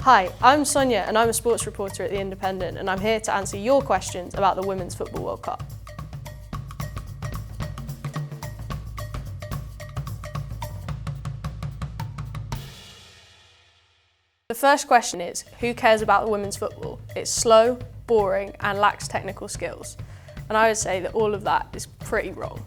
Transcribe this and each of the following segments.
Hi, I'm Sonia and I'm a sports reporter at The Independent, and I'm here to answer your questions about the Women's Football World Cup. The first question is, who cares about the women's football? It's slow, boring and lacks technical skills. And I would say that all of that is pretty wrong.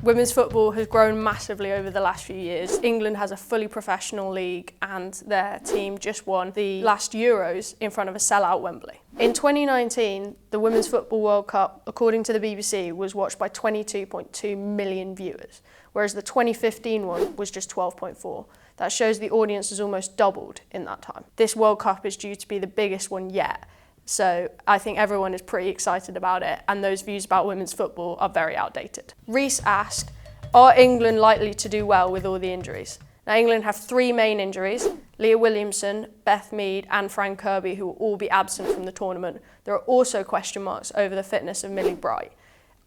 Women's football has grown massively over the last few years. England has a fully professional league and their team just won the last Euros in front of a sellout Wembley. In 2019, the Women's Football World Cup, according to the BBC, was watched by 22.2 million viewers, whereas the 2015 one was just 12.4. That shows the audience has almost doubled in that time. This World Cup is due to be the biggest one yet, so I think everyone is pretty excited about it, and those views about women's football are very outdated. Reese asked, are England likely to do well with all the injuries? Now, England have three main injuries: Leah Williamson, Beth Mead and Fran Kirby, who will all be absent from the tournament. There are also question marks over the fitness of Millie Bright.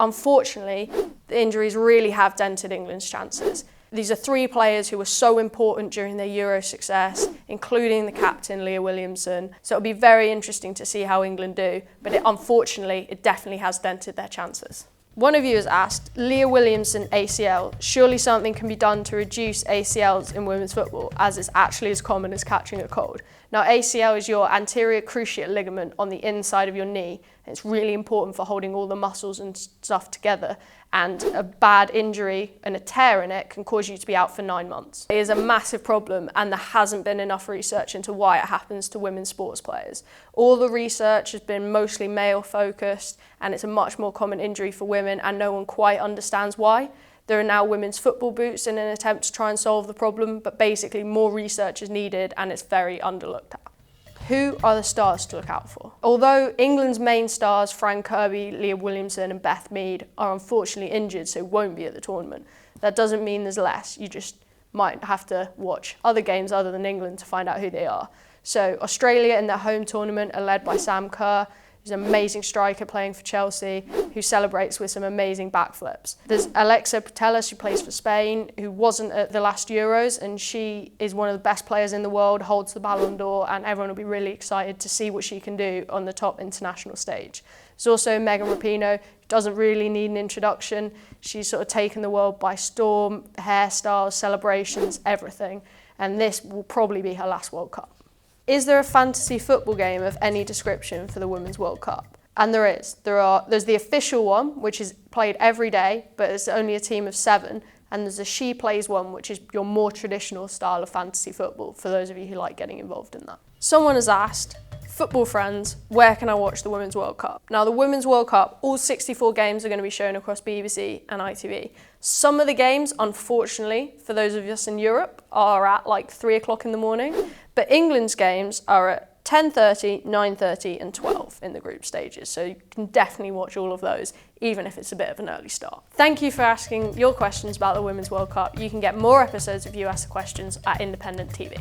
Unfortunately, the injuries really have dented England's chances. These are three players who were so important during their Euro success, including the captain, Leah Williamson. So it'll be very interesting to see how England do, but unfortunately, it definitely has dented their chances. One of you has asked, Leah Williamson ACL, surely something can be done to reduce ACLs in women's football, as it's actually as common as catching a cold. Now, ACL is your anterior cruciate ligament on the inside of your knee. It's really important for holding all the muscles and stuff together, and a bad injury and a tear in it can cause you to be out for 9 months. It is a massive problem, and there hasn't been enough research into why it happens to women's sports players. All the research has been mostly male focused, and it's a much more common injury for women, and no one quite understands why. There are now women's football boots in an attempt to try and solve the problem, but basically more research is needed and it's very underlooked at. Who are the stars to look out for? Although England's main stars, Fran Kirby, Leah Williamson and Beth Mead, are unfortunately injured, so won't be at the tournament, that doesn't mean there's less. You just might have to watch other games other than England to find out who they are. So Australia in their home tournament are led by Sam Kerr, who's an amazing striker playing for Chelsea, who celebrates with some amazing backflips. There's Alexa Putellas, who plays for Spain, who wasn't at the last Euros, and she is one of the best players in the world, holds the Ballon d'Or, and everyone will be really excited to see what she can do on the top international stage. There's also Megan Rapinoe, who doesn't really need an introduction. She's sort of taken the world by storm, hairstyles, celebrations, everything, and this will probably be her last World Cup. Is there a fantasy football game of any description for the Women's World Cup? And there is. There's the official one, which is played every day, but it's only a team of 7. And there's a She Plays one, which is your more traditional style of fantasy football, for those of you who like getting involved in that. Someone has asked, football friends, where can I watch the Women's World Cup? Now, the Women's World Cup, all 64 games are going to be shown across BBC and ITV. Some of the games, unfortunately, for those of us in Europe, are at like 3 o'clock in the morning. But England's games are at 10:30, 9:30 and 12 in the group stages. So you can definitely watch all of those, even if it's a bit of an early start. Thank you for asking your questions about the Women's World Cup. You can get more episodes of You Ask the Questions at Independent TV.